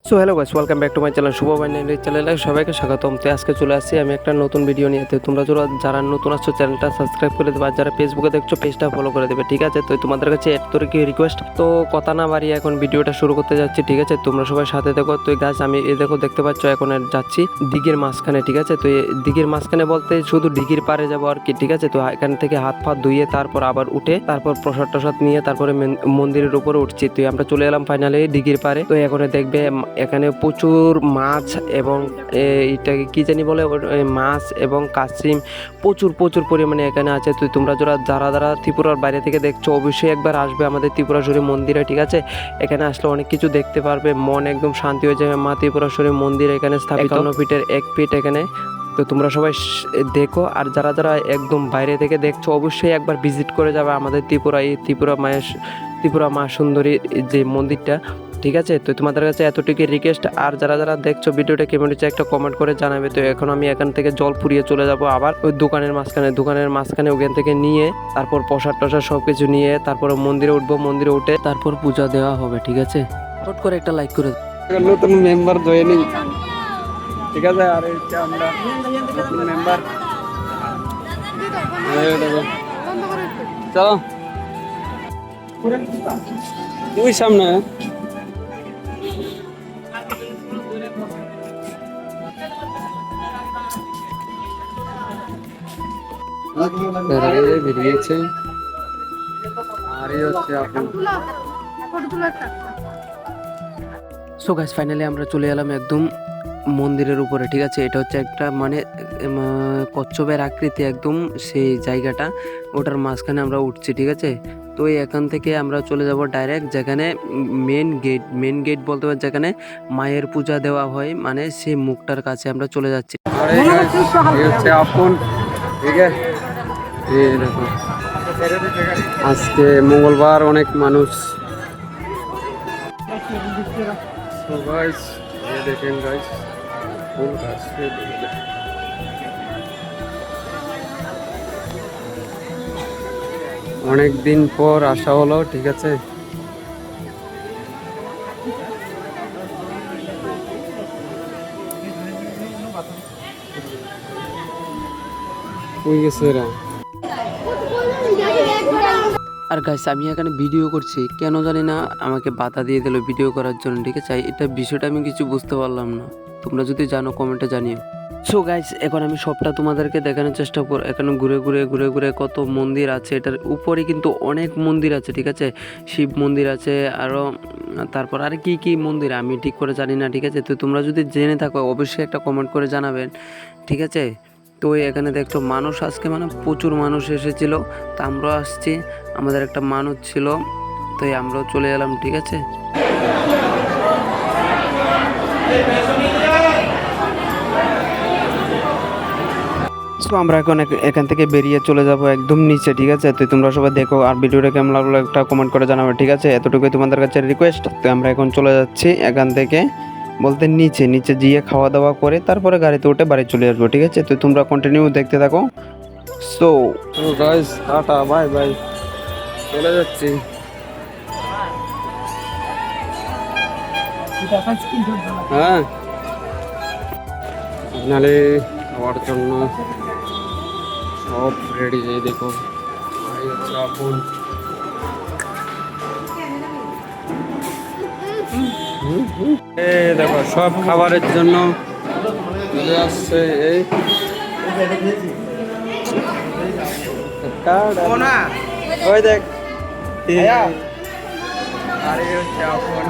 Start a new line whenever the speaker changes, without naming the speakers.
So hello guys, welcome back to my channel Shubho binary চ্যানেলে সবাইকে স্বাগতম। তো আজকে চলে আসছি আমি একটা নতুন ভিডিও নিয়ে। তো তোমরা যারা নতুন আসছো চ্যানেলটা সাবস্ক্রাইব করে দেবে, আর যারা ফেসবুকে দেখছো পেজটা ফলো করে দেবে, ঠিক আছে? তো তোমাদের কাছে এত কি রিকোয়েস্ট, তো কথা না বাড়িয়ে এখন ভিডিওটা শুরু করতে যাচ্ছি, ঠিক আছে? তোমরা সবাই সাথে দেখো। তো গাছ আমি দেখতে পাচ্ছ এখন যাচ্ছি দিঘির মাঝখানে, ঠিক আছে? তো দিঘির মাঝখানে বলতে শুধু দিঘির পারে যাবো আর কি, ঠিক আছে? তো এখান থেকে হাত পা ধুয়ে তারপর আবার উঠে তারপর প্রসাদ টসাদ নিয়ে তারপরে মন্দিরের উপরে উঠছি। তো আমরা চলে এলাম ফাইনালি দিঘির পারে। তো এখন দেখবে এখানে প্রচুর মাছ এবং এটাকে কি জানি বলে, মাছ এবং কাশিম প্রচুর প্রচুর পরিমাণে এখানে আছে। তো তোমরা যারা ত্রিপুরার বাইরে থেকে দেখছো অবশ্যই একবার আসবে আমাদের ত্রিপুরাশ্বরী মন্দিরে, ঠিক আছে? এখানে আসলে অনেক কিছু দেখতে পারবে, মন একদম শান্তি হয়ে যাবে। মা ত্রিপুরাশ্বরী মন্দির এখানে স্থাপিত, 51 ফিটের 1 ফিট এখানে। তো তোমরা সবাই দেখো, আর যারা একদম বাইরে থেকে দেখছো অবশ্যই একবার ভিজিট করে যাবে আমাদের ত্রিপুরা মা সুন্দরীর যে মন্দিরটা, ঠিক আছে? তো তোমাদের কাছে এতটুকু রিকোয়েস্ট, আর যারা দেখছো ভিডিওটা কেমন হচ্ছে একটা কমেন্ট করে জানাবে। তো এখন আমি এখান থেকে জল পুড়িয়ে চলে যাব আবার ওই দোকানের মাঝখানে ওখান থেকে নিয়ে তারপর প্রসাদ টসাদ সব কিছু নিয়ে তারপর মন্দিরে উঠবো, মন্দিরে উঠে তারপর পূজা দেওয়া হবে, ঠিক আছে? হট করে একটা লাইক করে নতুন মেম্বার জয়েনিং, ঠিক আছে? আর এটা আমরা নতুন মেম্বার, চলো তুই সামনে বেরিয়েছে। আর এই হচ্ছে সো গাইস, ফাইনালি আমরা চলে এলাম একদম মন্দিরের উপরে, ঠিক আছে? এটা হচ্ছে একটা মানে কচ্ছপের আকৃতি একদম সেই জায়গাটা, ওটার মাঝখানে আমরা উঠছি, ঠিক আছে? তো এখান থেকে আমরা চলে যাব ডাইরেক্ট যেখানে মেন গেট বলতে পারি, যেখানে মায়ের পূজা দেওয়া হয়, মানে সেই মুখটার কাছে আমরা চলে যাচ্ছি। আজকে মঙ্গলবার, অনেক মানুষ। দেখেন গাইস, অনেক দিন পর আসা হলো, ঠিক আছে? আর গাইস, আমি এখানে ভিডিও করছি, কেন জানি না আমাকে বাধা দিয়ে দিল ভিডিও করার জন্য, ঠিক আছে? এটা বিষয়টা আমি কিছু বুঝতে পারলাম না, তোমরা যদি জানো কমেন্টে জানিও। সো গাইস, এখন আমি সবটা তোমাদেরকে দেখানোর চেষ্টা করব। এখানে ঘুরে কত মন্দির আছে, এটার উপরে কিন্তু অনেক মন্দির আছে, ঠিক আছে? শিব মন্দির আছে, আরও তারপর আর কি মন্দির আমি ঠিক করে জানি না, ঠিক আছে? তো তোমরা যদি জেনে থাকো অবশ্যই একটা কমেন্ট করে জানাবেন, ঠিক আছে? তো এখানে দেখছো মানুষ আজকে মানে প্রচুর মানুষ এসেছিল, তা আমরাও আসছি, আমাদের একটা মানুষ ছিল, তো আমরাও চলে এলাম, ঠিক আছে? তো আমরা এখন এখান থেকে বেরিয়ে চলে যাব একদম নিচে, ঠিক আছে? তো তোমরা সবাই দেখো, আর ভিডিওটা কেমন লাগলো একটা কমেন্ট করে জানাবে, ঠিক আছে? এতটুকুই তোমাদের কাছে রিকোয়েস্ট। তো আমরা এখন চলে যাচ্ছি এখান থেকে বলতে নিচে গিয়ে খাওয়া দাওয়া করে তারপরে গাড়িতে উঠে বাড়ি চলে আসবো, ঠিক আছে? তো তোমরা কন্টিনিউ দেখতে থাকো। So guys, tata bye bye, চলে যাচ্ছি। হ্যাঁ, নালে খাওয়ার জন্য সব রেডি, যাই দেখো। দেখো সব খাবারের জন্য চলে আসছে। এই ওই দেখ, আরে হচ্ছে আপন